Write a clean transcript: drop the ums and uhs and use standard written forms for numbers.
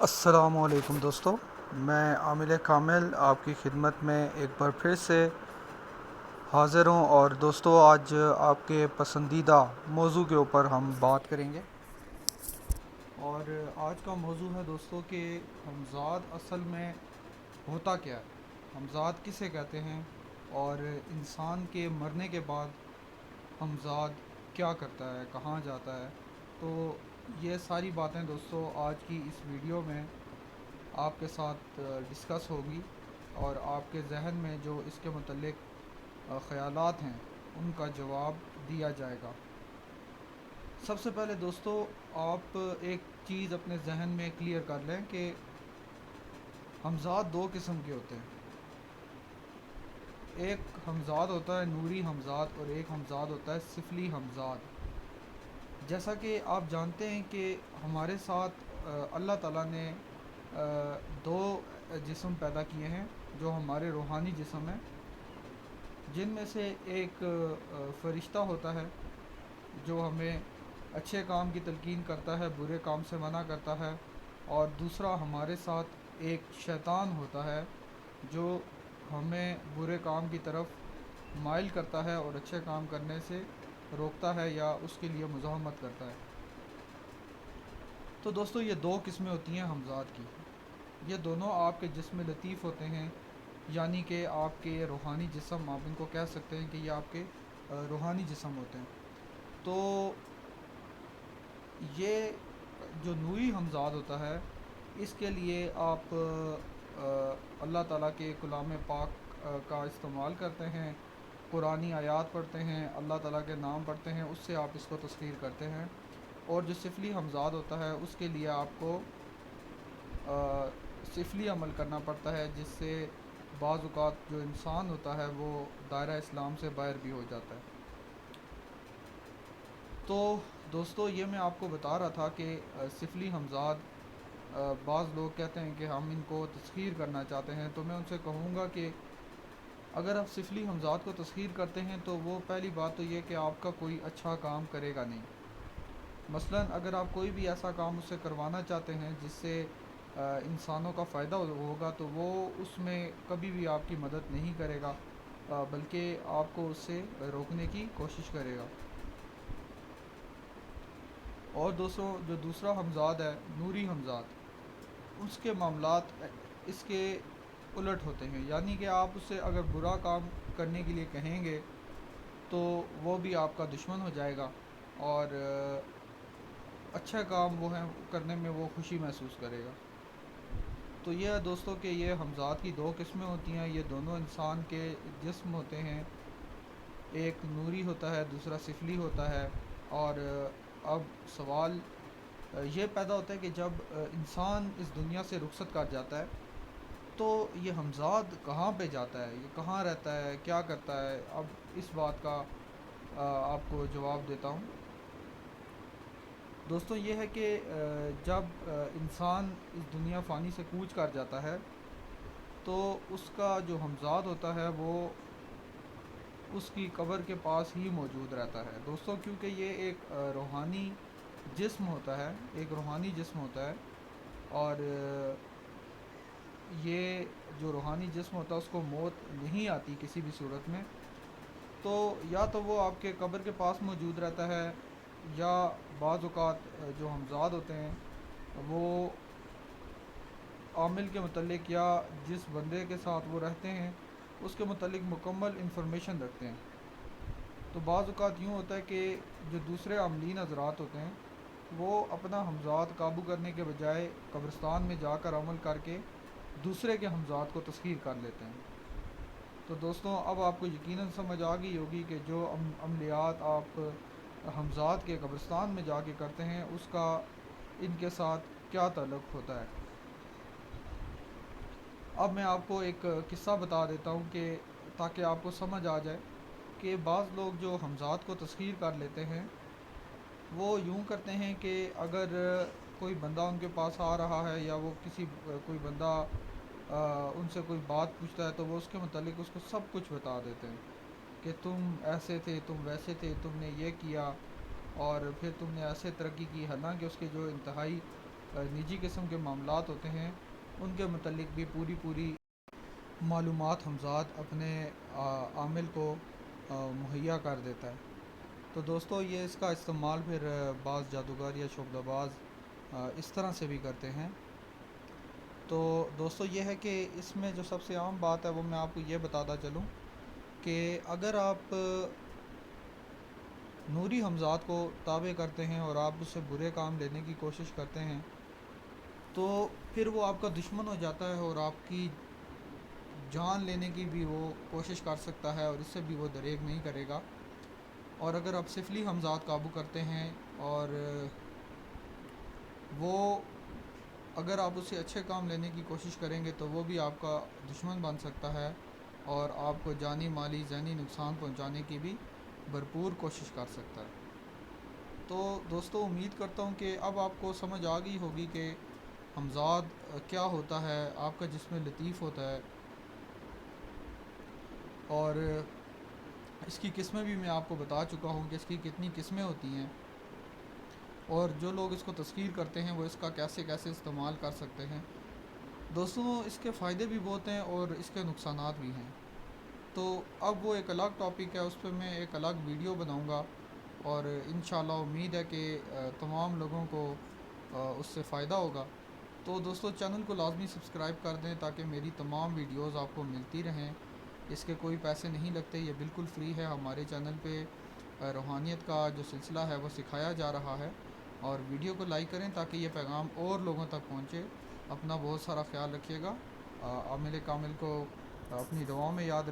السلام علیکم دوستو، میں عامل کامل آپ کی خدمت میں ایک بار پھر سے حاضر ہوں۔ اور دوستو، آج آپ کے پسندیدہ موضوع کے اوپر ہم بات کریں گے، اور آج کا موضوع ہے دوستو کہ ہمزاد اصل میں ہوتا کیا ہے، ہمزاد کسے کہتے ہیں، اور انسان کے مرنے کے بعد ہمزاد کیا کرتا ہے، کہاں جاتا ہے۔ تو یہ ساری باتیں دوستو آج کی اس ویڈیو میں آپ کے ساتھ ڈسکس ہوگی، اور آپ کے ذہن میں جو اس کے متعلق خیالات ہیں ان کا جواب دیا جائے گا۔ سب سے پہلے دوستو، آپ ایک چیز اپنے ذہن میں کلیئر کر لیں کہ ہمزاد دو قسم کے ہوتے ہیں۔ ایک ہمزاد ہوتا ہے نوری ہمزاد، اور ایک ہمزاد ہوتا ہے سفلی ہمزاد۔ جیسا کہ آپ جانتے ہیں کہ ہمارے ساتھ اللہ تعالیٰ نے دو جسم پیدا کیے ہیں جو ہمارے روحانی جسم ہیں، جن میں سے ایک فرشتہ ہوتا ہے جو ہمیں اچھے کام کی تلقین کرتا ہے، برے کام سے منع کرتا ہے، اور دوسرا ہمارے ساتھ ایک شیطان ہوتا ہے جو ہمیں برے کام کی طرف مائل کرتا ہے اور اچھے کام کرنے سے روکتا ہے یا اس کے لیے مزاحمت کرتا ہے۔ تو دوستو، یہ دو قسمیں ہوتی ہیں ہمزاد کی۔ یہ دونوں آپ کے جسم لطیف ہوتے ہیں، یعنی کہ آپ کے روحانی جسم، آپ ان کو کہہ سکتے ہیں کہ یہ آپ کے روحانی جسم ہوتے ہیں۔ تو یہ جو نوری ہمزاد ہوتا ہے، اس کے لیے آپ اللہ تعالیٰ کے کلام پاک کا استعمال کرتے ہیں، قرآنی آیات پڑھتے ہیں، اللہ تعالیٰ کے نام پڑھتے ہیں، اس سے آپ اس کو تسخیر کرتے ہیں۔ اور جو سفلی ہمزاد ہوتا ہے اس کے لیے آپ کو سفلی عمل کرنا پڑتا ہے، جس سے بعض اوقات جو انسان ہوتا ہے وہ دائرہ اسلام سے باہر بھی ہو جاتا ہے۔ تو دوستو، یہ میں آپ کو بتا رہا تھا کہ سفلی ہمزاد، بعض لوگ کہتے ہیں کہ ہم ان کو تسخیر کرنا چاہتے ہیں، تو میں ان سے کہوں گا کہ اگر آپ سفلی ہمزاد کو تسخیر کرتے ہیں تو وہ پہلی بات تو یہ کہ آپ کا کوئی اچھا کام کرے گا نہیں۔ مثلا اگر آپ کوئی بھی ایسا کام اس سے کروانا چاہتے ہیں جس سے انسانوں کا فائدہ ہوگا، تو وہ اس میں کبھی بھی آپ کی مدد نہیں کرے گا، بلکہ آپ کو اس سے روکنے کی کوشش کرے گا۔ اور دوستوں، جو دوسرا ہمزاد ہے نوری ہمزاد، اس کے معاملات اس کے الٹ ہوتے ہیں، یعنی کہ آپ اس سے اگر برا کام کرنے کے لیے کہیں گے تو وہ بھی آپ کا دشمن ہو جائے گا، اور اچھا کام وہ ہے کرنے میں وہ خوشی محسوس کرے گا۔ تو یہ ہے دوستوں کہ یہ ہمزاد کی دو قسمیں ہوتی ہیں، یہ دونوں انسان کے جسم ہوتے ہیں، ایک نوری ہوتا ہے، دوسرا سفلی ہوتا ہے۔ اور اب سوال یہ پیدا ہوتا ہے کہ جب انسان اس دنیا سے رخصت کر جاتا ہے تو یہ ہمزاد کہاں پہ جاتا ہے، یہ کہاں رہتا ہے، کیا کرتا ہے۔ اب اس بات کا آپ کو جواب دیتا ہوں۔ دوستوں، یہ ہے کہ جب انسان اس دنیا فانی سے کوچ کر جاتا ہے تو اس کا جو ہمزاد ہوتا ہے وہ اس کی قبر کے پاس ہی موجود رہتا ہے دوستوں، کیونکہ یہ ایک روحانی جسم ہوتا ہے، ایک روحانی جسم ہوتا ہے، اور یہ جو روحانی جسم ہوتا ہے اس کو موت نہیں آتی کسی بھی صورت میں۔ تو یا تو وہ آپ کے قبر کے پاس موجود رہتا ہے، یا بعض اوقات جو ہمزاد ہوتے ہیں وہ عامل کے متعلق یا جس بندے کے ساتھ وہ رہتے ہیں اس کے متعلق مکمل انفارمیشن رکھتے ہیں۔ تو بعض اوقات یوں ہوتا ہے کہ جو دوسرے عاملین حضرات ہوتے ہیں وہ اپنا ہمزاد قابو کرنے کے بجائے قبرستان میں جا کر عمل کر کے دوسرے کے ہمزاد کو تسخیر کر لیتے ہیں۔ تو دوستوں، اب آپ کو یقیناً سمجھ آ گئی ہوگی کہ جو عملیات آپ ہمزاد کے قبرستان میں جا کے کرتے ہیں اس کا ان کے ساتھ کیا تعلق ہوتا ہے۔ اب میں آپ کو ایک قصہ بتا دیتا ہوں کہ تاکہ آپ کو سمجھ آ جائے کہ بعض لوگ جو ہمزاد کو تسخیر کر لیتے ہیں وہ یوں کرتے ہیں کہ اگر کوئی بندہ ان کے پاس آ رہا ہے، یا وہ کوئی بندہ ان سے کوئی بات پوچھتا ہے، تو وہ اس کے متعلق اس کو سب کچھ بتا دیتے ہیں کہ تم ایسے تھے، تم ویسے تھے، تم نے یہ کیا، اور پھر تم نے ایسے ترقی کی، حالانکہ اس کے جو انتہائی نجی قسم کے معاملات ہوتے ہیں ان کے متعلق بھی پوری معلومات ہمزاد اپنے عامل کو مہیا کر دیتا ہے۔ تو دوستو یہ اس کا استعمال پھر بعض جادوگر یا شعبدہ باز اس طرح سے بھی کرتے ہیں۔ تو دوستو یہ ہے کہ اس میں جو سب سے عام بات ہے وہ میں آپ کو یہ بتاتا چلوں کہ اگر آپ نوری ہمزاد کو تابع کرتے ہیں اور آپ اس سے برے کام لینے کی کوشش کرتے ہیں تو پھر وہ آپ کا دشمن ہو جاتا ہے اور آپ کی جان لینے کی بھی وہ کوشش کر سکتا ہے اور اس سے بھی وہ دریغ نہیں کرے گا۔ اور اگر آپ سفلی ہمزاد قابو کرتے ہیں اور وہ اگر آپ اسے اچھے کام لینے کی کوشش کریں گے تو وہ بھی آپ کا دشمن بن سکتا ہے اور آپ کو جانی مالی ذہنی نقصان پہنچانے کی بھی بھرپور کوشش کر سکتا ہے۔ تو دوستو امید کرتا ہوں کہ اب آپ کو سمجھ آ گئی ہوگی کہ ہمزاد کیا ہوتا ہے، آپ کا جسم لطیف ہوتا ہے اور اس کی قسمیں بھی میں آپ کو بتا چکا ہوں کہ اس کی کتنی قسمیں ہوتی ہیں اور جو لوگ اس کو تسخیر کرتے ہیں وہ اس کا کیسے کیسے استعمال کر سکتے ہیں۔ دوستوں اس کے فائدے بھی بہت ہیں اور اس کے نقصانات بھی ہیں، تو اب وہ ایک الگ ٹاپک ہے، اس پہ میں ایک الگ ویڈیو بناؤں گا اور انشاءاللہ امید ہے کہ تمام لوگوں کو اس سے فائدہ ہوگا۔ تو دوستو چینل کو لازمی سبسکرائب کر دیں تاکہ میری تمام ویڈیوز آپ کو ملتی رہیں، اس کے کوئی پیسے نہیں لگتے، یہ بالکل فری ہے۔ ہمارے چینل پہ روحانیت کا جو سلسلہ ہے وہ سکھایا جا رہا ہے، اور ویڈیو کو لائک کریں تاکہ یہ پیغام اور لوگوں تک پہنچے۔ اپنا بہت سارا خیال رکھیے گا، عامل کامل کو اپنی دعاؤں میں یاد